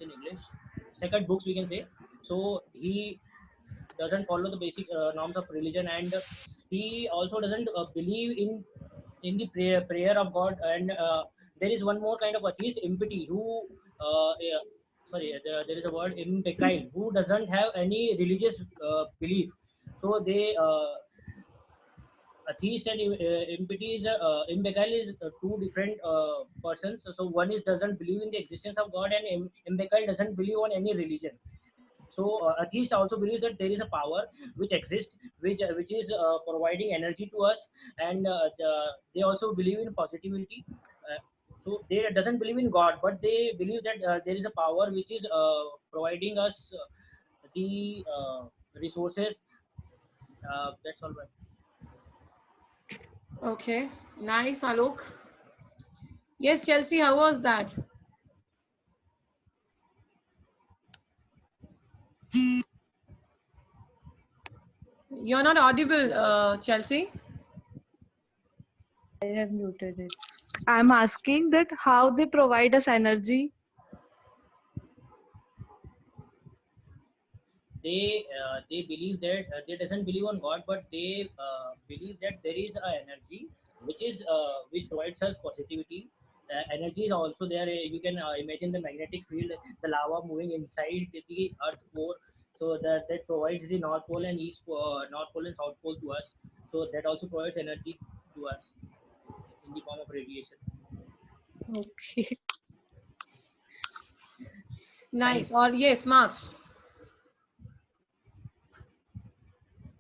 in English. Second, books we can say. So he doesn't follow the basic norms of religion, and he also doesn't believe in the prayer of God. And there is one more kind of atheist, empty, who yeah, sorry, there is a word, imbecile, who doesn't have any religious belief. So they atheist and empty is imbecile is two different persons. So one is doesn't believe in the existence of God, and imbecile doesn't believe on any religion. So atheists also believe that there is a power which exists, which is providing energy to us, and they also believe in positivity. Uh, so they doesn't believe in God, but they believe that there is a power which is providing us the resources. That's all right. Okay, nice, Alok. Yes, Chelsea, how was that? You're not audible, Chelsea. I have muted it. I'm asking that how they provide us energy. They believe that they doesn't believe on God, but they believe that there is a energy which provides us positivity. Energy is also there. You can imagine the magnetic field, the lava moving inside the earth core, so that provides the north pole and north pole and south pole to us. So that also provides energy to us in the form of radiation. Okay. Nice. Science. Or yes, marks.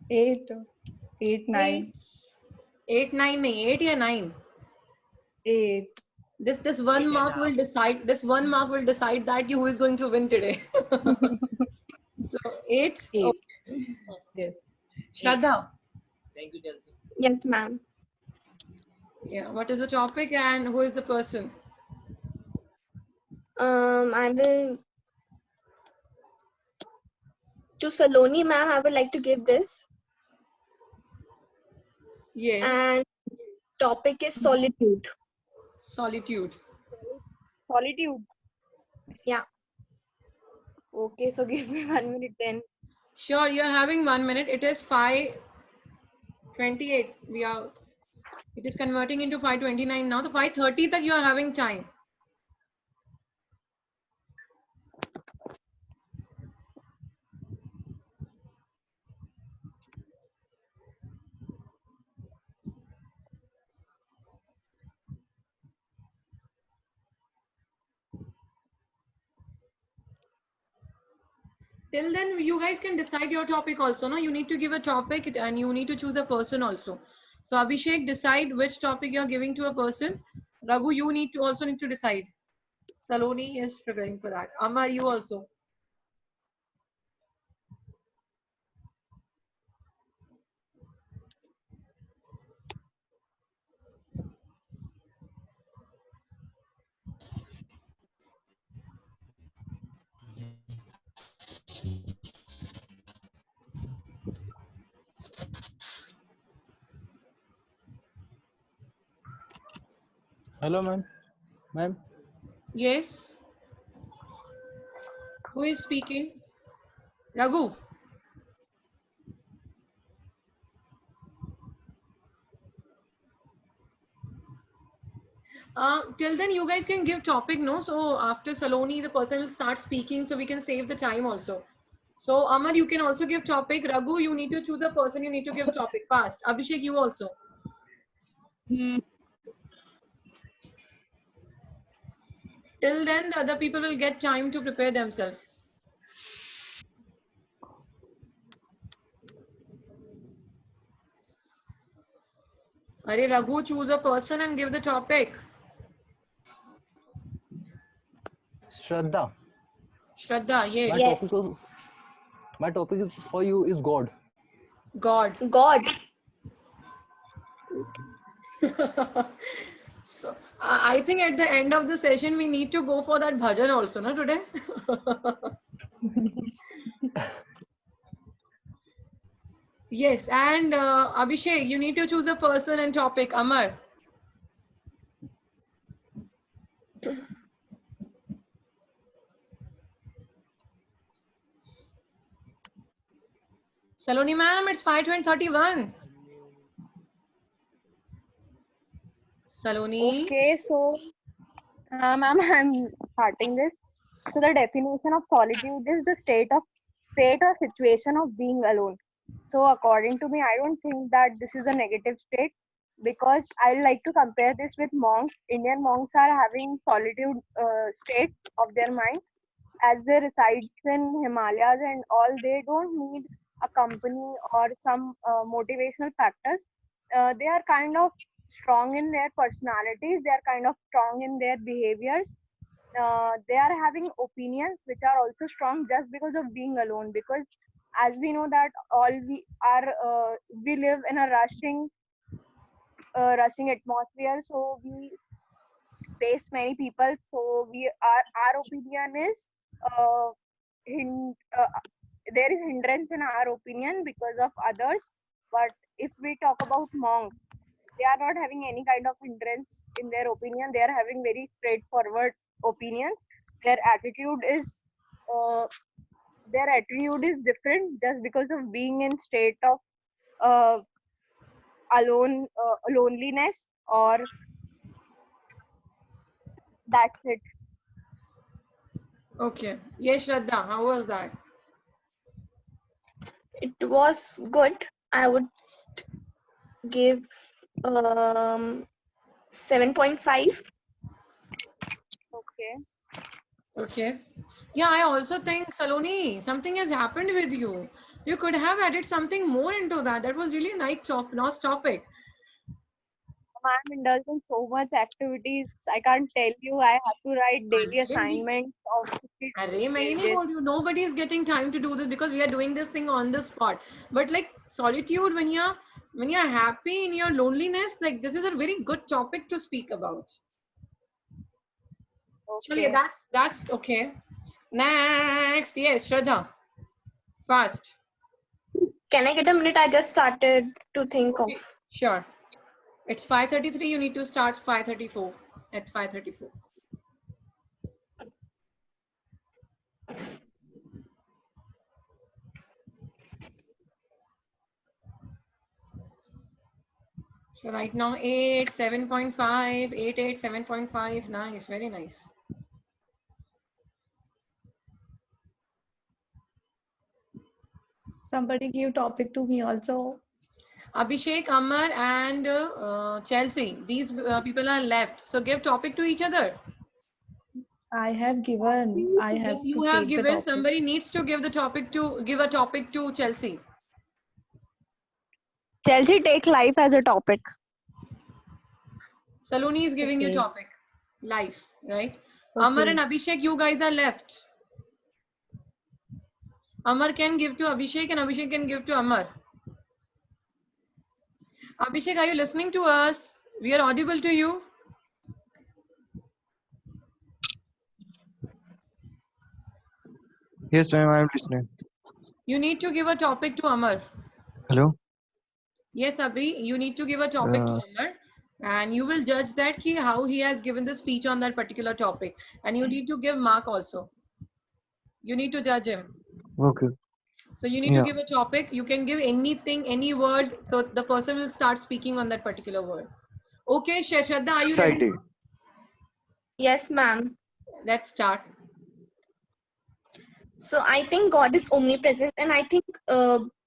8, 8, 9, 8, 9, nahi, 8 या 9. 8. This one 8.5. mark will decide. This one mark will decide that who is going to win today. So 8. 8. Okay. Yes. Shraddha. Thank you, Chelsea. Yes, ma'am. Yeah. What is the topic and who is the person? I will to Saloni, ma'am. I would like to give this, Yes. and topic is solitude. Solitude. Solitude. Yeah. Okay, so give me 1 minute then. Sure, you're having 1 minute. It is 5:28. It is converting into 5:29 now. So 5:30 that you are having time. Till then, you guys can decide your topic also. No, you need to give a topic and you need to choose a person also. So Abhishek, decide which topic you are giving to a person. Raghu, you also need to decide. Saloni is preparing for that. Amma, you also. Hello, ma'am. Ma'am. Yes. Who is speaking? Raghu. Till then, you guys can give topic, no? So after Saloni, the person will start speaking, so we can save the time also. So Amar, you can also give topic. Raghu, you need to choose a person. You need to give topic fast. Abhishek, you also. Till then, the other people will get time to prepare themselves. Are Raghu, choose a person and give the topic. Shraddha. Shraddha, yes. My topic is for you is God. God. God. So I think at the end of the session, we need to go for that bhajan also, no, today? Yes, and Abhishek, you need to choose a person and topic. Amar. Saloni ma'am, it's 5:31. Saloni. Okay, so ma'am, I'm starting this. So the definition of solitude is the state or situation of being alone. So according to me, I don't think that this is a negative state, because I like to compare this with monks. Indian monks are having solitude state of their mind, as they reside in Himalayas and all. They don't need a company or some motivational factors. They are kind of strong in their personalities. They are kind of strong in their behaviors. They are having opinions which are also strong just because of being alone. Because as we know that all we live in a rushing atmosphere, so we face many people. So our opinion is uh, there is hindrance in our opinion because of others. But if we talk about monks, they are not having any kind of hindrance in their opinion. They are having very straightforward opinions. Their attitude is uh, different just because of being in state of uh, loneliness, or that's it. Okay. Yes, Shraddha, how was that? It was good. I would give 7.5. Okay. Okay. Yeah, I also think, Saloni, something has happened with you. You could have added something more into that. That was really nice topic. I'm indulged in so much activities. I can't tell you. I have to write daily Really? assignments of 50 Array, मैं ये नहीं pages. बोल रही हूँ. Nobody is getting time to do this because we are doing this thing on the spot. But like solitude, when you're happy in your loneliness, like this is a very good topic to speak about. Chaliye, Okay. that's okay. Next, yes, Shraddha. Fast. Can I get a minute? I just started to think Okay, of. sure. It's 5:33. You need to start 5:34 at 5:34. So right now 8, 7.5, 8, 8, 7.5. Nice, very nice. Somebody give topic to me also. Abhishek, Amar, and Chelsea. These people are left. So give topic to each other. I have given. I have Yes, you to have take the given. topic. Somebody needs to give a topic to Chelsea. Chelsea, take life as a topic. Saloni is giving you Okay. topic. Life, right? Amar Okay. and Abhishek, you guys are left. Amar can give to Abhishek and Abhishek can give to Amar. Abhishek, are you listening to us? We are audible to you. Yes, ma'am, I am listening. You need to give a topic to Amar. Hello. Yes, Abhi, you need to give a topic to Amar, and you will judge that how he has given the speech on that particular topic. And you need to give mark also. You need to judge him. Okay. So you need to Yeah. give a topic. You can give anything, any word. So the person will start speaking on that particular word. Okay, Shraddha, are you ready? Society. Yes, ma'am. Let's start. So I think God is omnipresent, and I think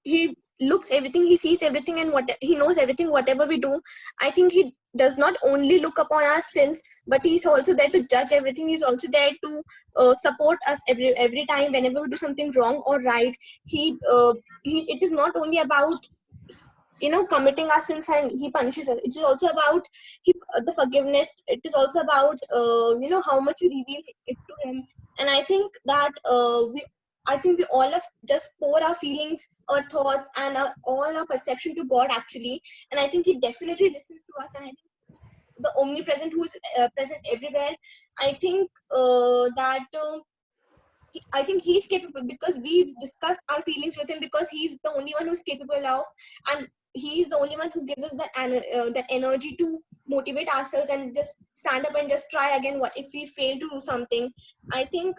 He looks everything, He sees everything, and He knows everything. Whatever we do, I think He does not only look upon our sins, but He's also there to judge everything. He's also there to support us every time whenever we do something wrong or right. It is not only about committing our sins and He punishes us. It is also about the forgiveness. It is also about how much we reveal it to Him. And I think that we all have just pour our feelings, our thoughts, and all our perception to God actually. And I think He definitely listens to us. And I think the omnipresent, who is present everywhere, I think I think He's capable, because we discuss our feelings with Him, because He's the only one who's capable of. And he is the only one who gives us that energy to motivate ourselves and just stand up and just try again. What if we fail to do something? I think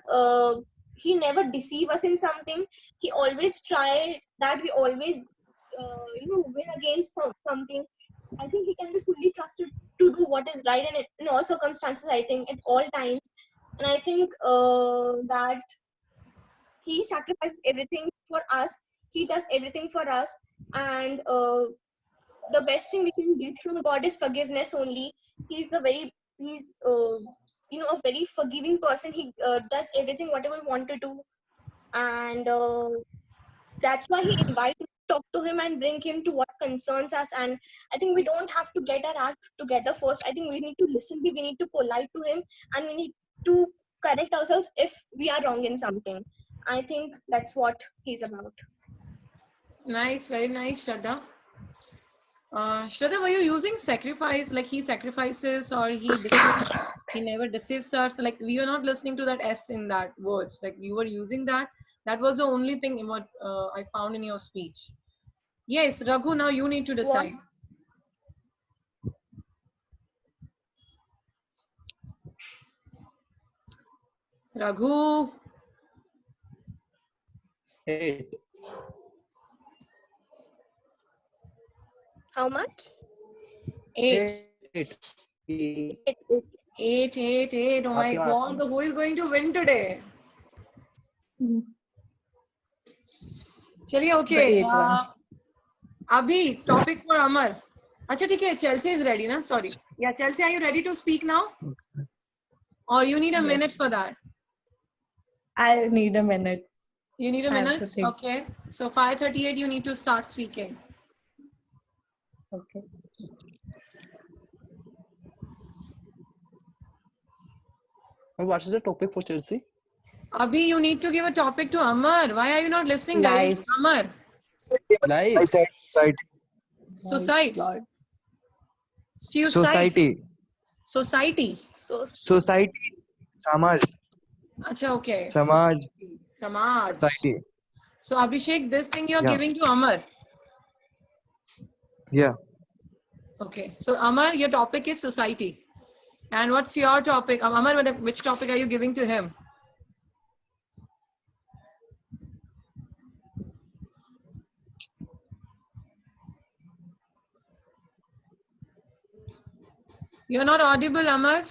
he never deceive us in something. He always try that we always win against something. I think he can be fully trusted to do what is right, and in all circumstances, I think at all times. And I think that he sacrifices everything for us. He does everything for us, and the best thing we can get from God is forgiveness only. He's a very forgiving person. He does everything whatever we want to do, and that's why he invites us to talk to him and bring him to what concerns us. And I think we don't have to get our act together first. I think we need to listen, we need to polite to him, and we need to correct ourselves if we are wrong in something. I think that's what he's about. Nice, very nice, Shraddha. Shraddha, were you using sacrifice, like he sacrifices or he never deceives us? Like we were not listening to that S in that words. Like you were using that. That was the only thing in what I found in your speech. Yes, Raghu, now you need to decide. Raghu. 8. How much? 8. 8. 8, 8, 8. Oh my God, who is going to win today? Chaliye, okay. Abhi, topic for Amar. Acha, theek hai, Chelsea is ready, na? Sorry. Yeah, Chelsea, are you ready to speak now? Or you need a minute for that? I need a minute. You need a I have minute? to think. Okay. So 5:38, you need to start speaking. Okay. What is the topic for Chelsea? Abhi, you need to give a topic to Amar. Why are you not listening, guys? Life. Amar. Life. I said society. Suicide. God. Suicide. Society. Society. Society. Samaj. Acha, okay. Samaj. Samaj. Society. So Abhishek, this thing you're Yeah. giving to Amar. Yeah. Okay. So Amar, your topic is society. And what's your topic? Amar, which topic are you giving to him? You're not audible, Amar.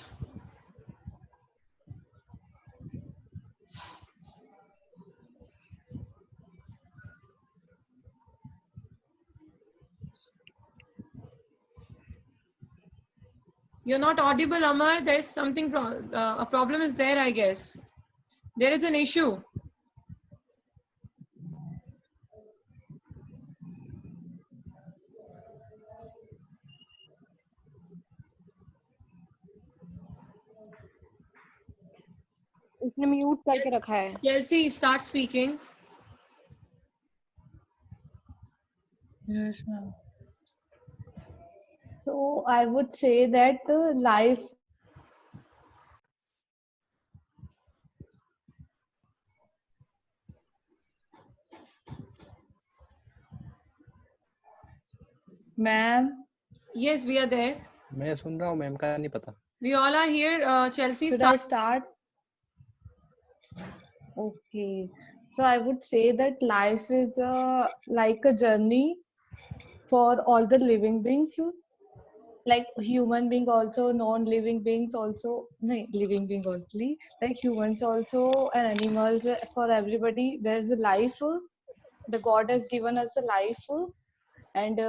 You're not audible, Amar. There's something, a problem is there, I guess. There is an issue. उसने mute करके रखा है. Chelsea, start speaking. Yes, ma'am. So I would say that life. Ma'am. Yes, we are there. मैं सुन रहा हूँ ma'am का नहीं पता. We all are here. Chelsea, Should I start? Okay. So I would say that life is like a journey for all the living beings, like human being also, non-living beings also, no, living being only, like humans also and animals. For everybody, there's a life. The God has given us a life, and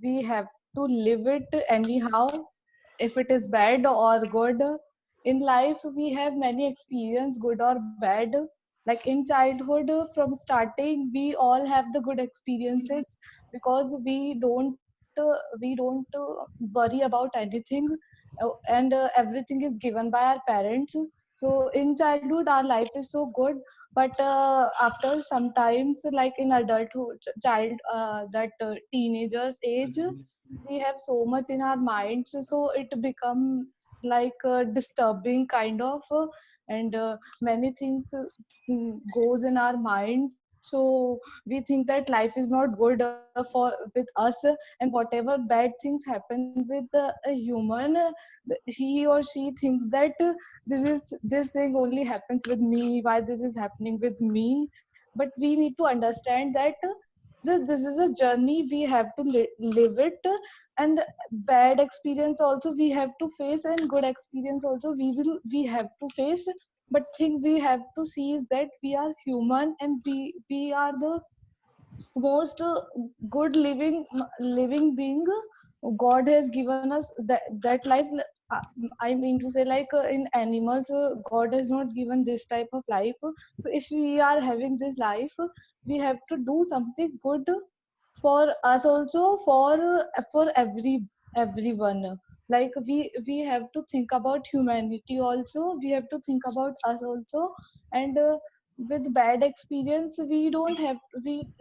we have to live it anyhow, if it is bad or good. In life we have many experience, good or bad. Like in childhood, from starting we all have the good experiences, because we don't worry about anything, and everything is given by our parents. So in childhood our life is so good, but after sometimes, like in adulthood, teenagers age, we have so much in our minds, so it becomes like disturbing kind of, and many things goes in our mind. So we think that life is not good for with us, and whatever bad things happen with a human, he or she thinks that this thing only happens with me, why this is happening with me. But we need to understand that this is a journey, we have to live it, and bad experience also we have to face, and good experience also we have to face. But thing we have to see is that we are human, and we are the most good living being. God has given us that life. uh, I mean to say, like in animals, God has not given this type of life. So if we are having this life, we have to do something good for us also, for everyone. Like we have to think about humanity also, we have to think about us also. And with bad experience, we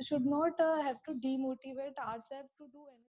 should not have to demotivate ourselves to do anything.